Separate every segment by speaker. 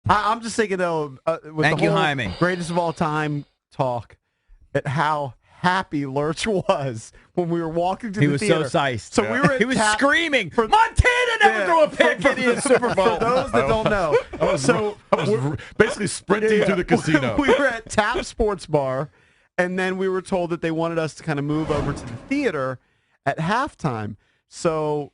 Speaker 1: I'm just thinking, though, with
Speaker 2: Thank
Speaker 1: the
Speaker 2: you,
Speaker 1: whole
Speaker 2: Jaime.
Speaker 1: greatest of all time talk, at how happy Lurch was when we were walking to
Speaker 2: He
Speaker 1: the
Speaker 2: was
Speaker 1: theater.
Speaker 2: so psyched.
Speaker 1: So we were at
Speaker 2: He was
Speaker 1: screaming.
Speaker 2: Montana never threw a pick in the Super Bowl.
Speaker 1: For those that don't know.
Speaker 3: I was basically sprinting through the casino.
Speaker 1: We were at Tap Sports Bar, and then we were told that they wanted us to kind of move over to the theater at halftime. So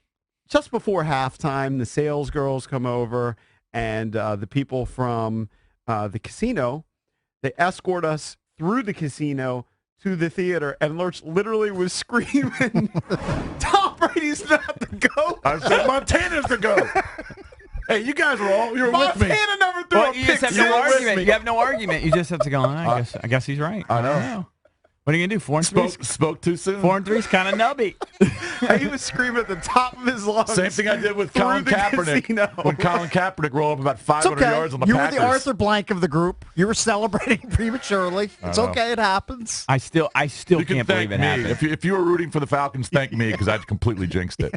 Speaker 1: just before halftime, the sales girls come over, and the people from the casino, they escort us through the casino to the theater, and Lurch literally was screaming, Tom Brady's not the GOAT.
Speaker 3: I said Montana's the GOAT. Hey, you guys were with me.
Speaker 1: Montana never threw a
Speaker 2: You
Speaker 1: pick
Speaker 2: just have
Speaker 1: six.
Speaker 2: no argument. You have no argument. You just have to go, I guess he's right.
Speaker 3: I know.
Speaker 2: What are you going to do, 4-3?
Speaker 3: Spoke too soon.
Speaker 2: 4-3 is kind of nubby.
Speaker 1: He was screaming at the top of his lungs.
Speaker 3: Same thing I did with
Speaker 1: through
Speaker 3: Colin
Speaker 1: the
Speaker 3: Kaepernick.
Speaker 1: casino.
Speaker 3: When Colin Kaepernick rolled up about 500 yards on the
Speaker 4: you
Speaker 3: Packers.
Speaker 4: were the Arthur Blank of the group. You were celebrating prematurely. It's okay. It happens.
Speaker 2: I still
Speaker 3: You can
Speaker 2: can't believe
Speaker 3: thank
Speaker 2: it
Speaker 3: me.
Speaker 2: happened.
Speaker 3: If you were rooting for the Falcons, thank me because I completely jinxed it.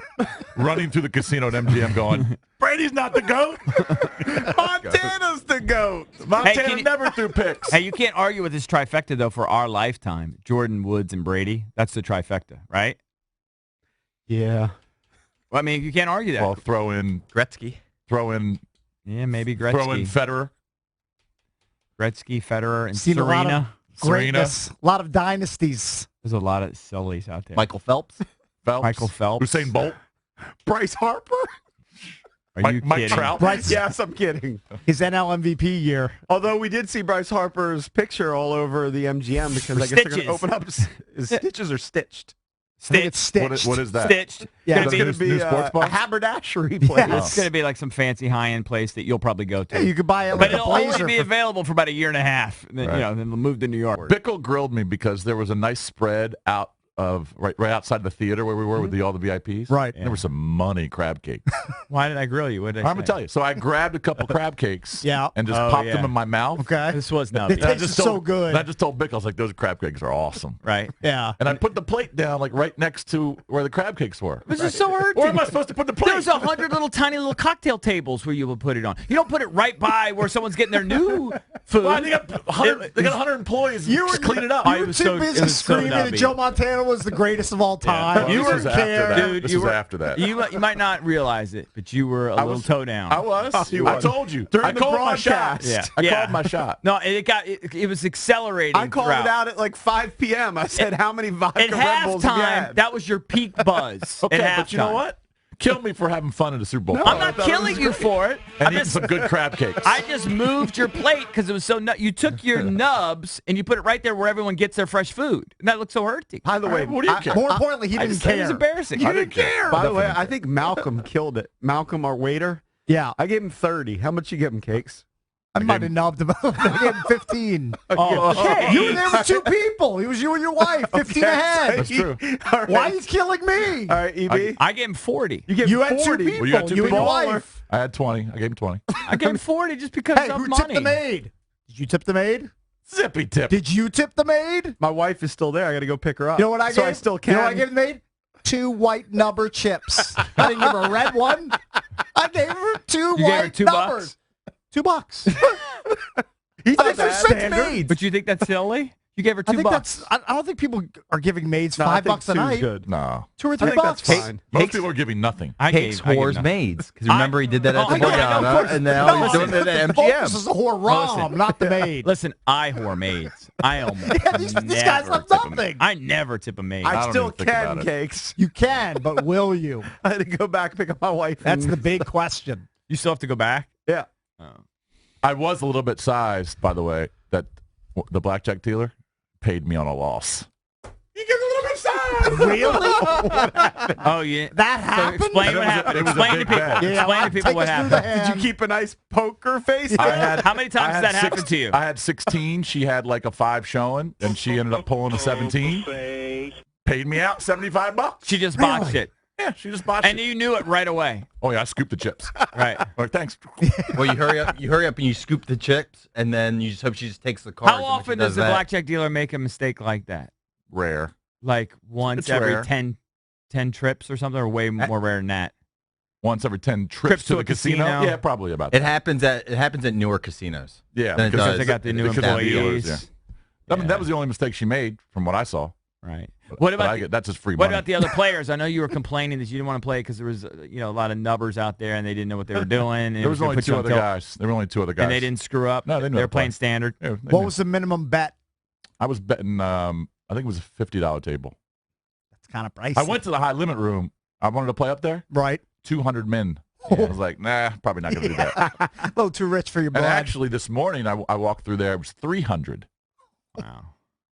Speaker 3: Running through the casino at MGM going, Brady's not the GOAT.
Speaker 1: Montana's the GOAT.
Speaker 3: Montana never threw picks.
Speaker 2: Hey, you can't argue with this trifecta, though, for our lifetime. Jordan, Woods, and Brady. That's the trifecta, right?
Speaker 1: Yeah.
Speaker 2: Well, I mean, you can't argue that.
Speaker 3: Well, throw in
Speaker 5: Gretzky.
Speaker 2: Yeah, maybe Gretzky.
Speaker 3: Throw in Federer.
Speaker 2: Gretzky, Federer, and
Speaker 4: Seen a lot of
Speaker 2: Serena.
Speaker 4: greatness. A lot of dynasties.
Speaker 2: There's a lot of sillies out there.
Speaker 5: Michael Phelps.
Speaker 2: Michael Phelps.
Speaker 3: Usain Bolt.
Speaker 1: Bryce Harper?
Speaker 2: Are you
Speaker 3: Mike
Speaker 2: kidding?
Speaker 3: Trout.
Speaker 4: Bryce,
Speaker 1: Yes, I'm kidding.
Speaker 4: his NL MVP year.
Speaker 1: Although we did see Bryce Harper's picture all over the MGM because I guess they're going to open up his stitches are stitched.
Speaker 4: I think it's stitched.
Speaker 3: What is that?
Speaker 2: Stitched.
Speaker 4: Yeah.
Speaker 1: It's
Speaker 3: Is that
Speaker 1: going
Speaker 3: a
Speaker 1: to be
Speaker 3: new sports bar?
Speaker 1: a haberdashery place.
Speaker 2: It's going to be like some fancy high-end place that you'll probably go to.
Speaker 4: Yeah, you could buy it
Speaker 2: but
Speaker 4: like a
Speaker 2: it'll only
Speaker 4: blazer.
Speaker 2: be available for about a year and a half. And then,
Speaker 3: Right.
Speaker 2: then we'll move to New York.
Speaker 3: Bickle grilled me because there was a nice spread out of right outside the theater where we were with all the VIPs.
Speaker 4: Right.
Speaker 3: And there were some money crab cakes.
Speaker 2: Why did I grill you? What did I
Speaker 3: I'm gonna
Speaker 2: say?
Speaker 3: tell you. So I grabbed a couple crab cakes.
Speaker 4: Yeah.
Speaker 3: And just
Speaker 2: Oh,
Speaker 3: popped
Speaker 2: yeah.
Speaker 3: them in my mouth.
Speaker 4: Okay.
Speaker 2: This was
Speaker 4: They
Speaker 2: nubby.
Speaker 3: And I
Speaker 4: taste
Speaker 3: just
Speaker 4: so
Speaker 3: told-
Speaker 4: good.
Speaker 3: And I just told Bickle, I was like, those crab cakes are awesome.
Speaker 2: Right.
Speaker 4: Yeah.
Speaker 3: And I put the plate down like right next to where the crab cakes were.
Speaker 2: This is so hurting.
Speaker 3: Where am I supposed to put the plate?
Speaker 2: There's 100 little tiny little cocktail tables where you would put it on. You don't put it right by where someone's getting their new food.
Speaker 3: Well, they got 100 employees.
Speaker 4: You were
Speaker 3: Just clean it up.
Speaker 4: You were too busy screaming that Joe Montana was the greatest of all time.
Speaker 3: You
Speaker 4: You
Speaker 3: were
Speaker 4: didn't
Speaker 3: after
Speaker 4: care.
Speaker 3: that.
Speaker 2: Dude,
Speaker 3: This
Speaker 2: you
Speaker 3: was
Speaker 2: were-
Speaker 3: after that.
Speaker 2: You might not realize it, but you were a little toe down.
Speaker 3: I was.
Speaker 1: You
Speaker 3: I
Speaker 1: was.
Speaker 3: told you.
Speaker 1: During
Speaker 3: I
Speaker 1: the
Speaker 3: called my shot.
Speaker 1: broadcast.
Speaker 3: I
Speaker 2: Yeah.
Speaker 3: called my shot.
Speaker 2: No, it was accelerating.
Speaker 1: I called
Speaker 2: throughout.
Speaker 1: it out at like 5 p.m. I said, how many vodka
Speaker 2: At
Speaker 1: Red Bulls have you
Speaker 2: halftime.
Speaker 1: had?
Speaker 2: That was your peak buzz.
Speaker 3: Okay,
Speaker 2: at
Speaker 3: but you know
Speaker 2: halftime.
Speaker 3: what? Kill me for having fun at a Super Bowl.
Speaker 1: No.
Speaker 2: I'm
Speaker 1: I
Speaker 2: not
Speaker 1: thought it
Speaker 2: killing
Speaker 1: was
Speaker 2: you
Speaker 1: great.
Speaker 2: for it.
Speaker 3: and
Speaker 2: I'm
Speaker 3: eating
Speaker 2: just,
Speaker 3: some good crab cakes.
Speaker 2: I just moved your plate because it was so. You took your nubs and you put it right there where everyone gets their fresh food, and that looked so hurting.
Speaker 1: By the way,
Speaker 3: What do you care?
Speaker 4: More importantly, he
Speaker 2: I
Speaker 4: didn't
Speaker 2: just said it was
Speaker 4: care.
Speaker 2: embarrassing.
Speaker 3: I didn't care.
Speaker 1: by the way,
Speaker 3: Definitely
Speaker 1: I think Malcolm killed it. Malcolm, our waiter,
Speaker 4: Yeah.
Speaker 1: I gave him 30. How much you give him, Cakes?
Speaker 4: I might have nubbed him. I gave him 15.
Speaker 2: Okay.
Speaker 4: You were there with two people. It was you and your wife. 15 ahead.
Speaker 3: That's true.
Speaker 1: All right.
Speaker 4: Why are you killing me?
Speaker 1: All right, EB.
Speaker 2: I gave him 40.
Speaker 1: you gave
Speaker 4: You
Speaker 1: him
Speaker 4: had
Speaker 1: 40.
Speaker 4: two people.
Speaker 3: Well, you got two
Speaker 4: you and your
Speaker 3: people.
Speaker 4: wife.
Speaker 3: I had 20. I gave him 20.
Speaker 2: I gave him 40 just because
Speaker 4: Hey,
Speaker 2: of
Speaker 4: who
Speaker 2: money.
Speaker 4: tipped the maid? Did you tip the maid?
Speaker 3: Zippy tip.
Speaker 4: Did you tip the maid?
Speaker 1: My wife is still there. I got to go pick her up.
Speaker 4: You know what I
Speaker 1: so
Speaker 4: gave?
Speaker 1: I still can.
Speaker 4: You know what I gave the maid? 2 white number chips. I didn't give her a red one. I gave her 2
Speaker 2: You
Speaker 4: white
Speaker 2: gave her $2?
Speaker 4: numbers. $2.
Speaker 1: He
Speaker 4: I
Speaker 1: does
Speaker 4: think they're
Speaker 1: that.
Speaker 4: six maids.
Speaker 2: But you think that's silly? You gave her $2.
Speaker 4: I think that's. I don't think people are giving maids
Speaker 1: No, I think
Speaker 4: $5 a
Speaker 1: two's
Speaker 4: night.
Speaker 1: good.
Speaker 3: No.
Speaker 4: 2 or
Speaker 1: I
Speaker 4: 3
Speaker 1: think
Speaker 4: bucks.
Speaker 1: that's fine.
Speaker 3: Most people are giving nothing.
Speaker 2: I
Speaker 5: Cakes
Speaker 2: gave
Speaker 5: whores
Speaker 2: nothing.
Speaker 5: maids. Because remember, he did that at
Speaker 2: Oh,
Speaker 5: the
Speaker 2: I know, of
Speaker 5: Borgata,
Speaker 2: course.
Speaker 5: and now he's doing it at
Speaker 4: Focus
Speaker 5: MGM.
Speaker 4: is a whore rom,
Speaker 2: Listen.
Speaker 4: not the maid.
Speaker 2: Listen, I whore maids. I almost
Speaker 4: Yeah, these guys
Speaker 2: never
Speaker 4: have
Speaker 2: tip a-
Speaker 4: nothing.
Speaker 2: I never tip a maid.
Speaker 3: I
Speaker 1: I
Speaker 3: don't
Speaker 1: still
Speaker 3: even think about
Speaker 1: can,
Speaker 3: it.
Speaker 1: Cakes.
Speaker 4: You can, but will you?
Speaker 1: I had to go back and pick up my wife.
Speaker 4: That's
Speaker 1: and-
Speaker 4: the big question.
Speaker 2: You still have to go back?
Speaker 1: Yeah.
Speaker 3: I was a little bit sized, by the way, that the blackjack dealer paid me on a loss. You get a little bit sized.
Speaker 4: Really?
Speaker 2: Oh, yeah.
Speaker 4: That
Speaker 2: So
Speaker 4: happened?
Speaker 2: explain
Speaker 3: It
Speaker 2: what
Speaker 3: was a-
Speaker 2: happened.
Speaker 3: it was a
Speaker 2: Explain to
Speaker 3: big
Speaker 2: people.
Speaker 3: bet.
Speaker 4: Yeah,
Speaker 2: Explain to
Speaker 4: I'll
Speaker 2: people
Speaker 4: take
Speaker 2: what
Speaker 4: us through the
Speaker 2: happened.
Speaker 1: Did you keep a nice poker face?
Speaker 3: I had.
Speaker 2: How many times
Speaker 3: I
Speaker 2: has
Speaker 3: had
Speaker 2: that happened to you?
Speaker 3: I had 16. She had like a 5 showing, and she ended up pulling a 17. Paid me out $75.
Speaker 2: She just botched it.
Speaker 3: Yeah, she just botched
Speaker 2: And
Speaker 3: it.
Speaker 2: you knew it right away.
Speaker 3: Oh yeah, I scooped the chips.
Speaker 2: Right.
Speaker 3: All right, thanks.
Speaker 5: Well, you hurry up and you scoop the chips, and then you just hope she just takes the cards.
Speaker 2: How
Speaker 5: and when she
Speaker 2: often does a
Speaker 5: that-
Speaker 2: blackjack dealer make a mistake like that?
Speaker 3: Rare.
Speaker 2: Like once
Speaker 3: It's
Speaker 2: every
Speaker 3: rare.
Speaker 2: 10 trips or something, or way more rare than that?
Speaker 3: once every 10 trips to the casino. Yeah, probably about
Speaker 5: It
Speaker 3: that.
Speaker 5: happens at newer casinos.
Speaker 3: Yeah,
Speaker 5: than it
Speaker 3: because
Speaker 5: does-
Speaker 2: they got the new
Speaker 3: because of the
Speaker 2: employees.
Speaker 3: dealers, I mean, that was the only mistake she made from what I saw.
Speaker 2: Right.
Speaker 3: But
Speaker 2: What about
Speaker 3: that's just free
Speaker 2: what
Speaker 3: money.
Speaker 2: about the other players? I know you were complaining that you didn't want to play because there was a lot of nubbers out there and they didn't know what they were doing. And
Speaker 3: There was only two other guys. There were only two other guys.
Speaker 2: And they didn't screw up.
Speaker 3: No, they knew
Speaker 2: They
Speaker 3: how
Speaker 2: were
Speaker 3: to play.
Speaker 2: playing standard.
Speaker 3: Yeah, they
Speaker 4: What
Speaker 3: knew.
Speaker 4: was the minimum bet?
Speaker 3: I was betting. I think it was a $50 table.
Speaker 4: That's kind of pricey.
Speaker 3: I went to the high limit room. I wanted to play up there.
Speaker 4: Right.
Speaker 3: 200 men. I was like, nah, probably not going to do that.
Speaker 4: A little too rich for your blood.
Speaker 3: And actually, this morning I walked through there. It was 300.
Speaker 2: Wow.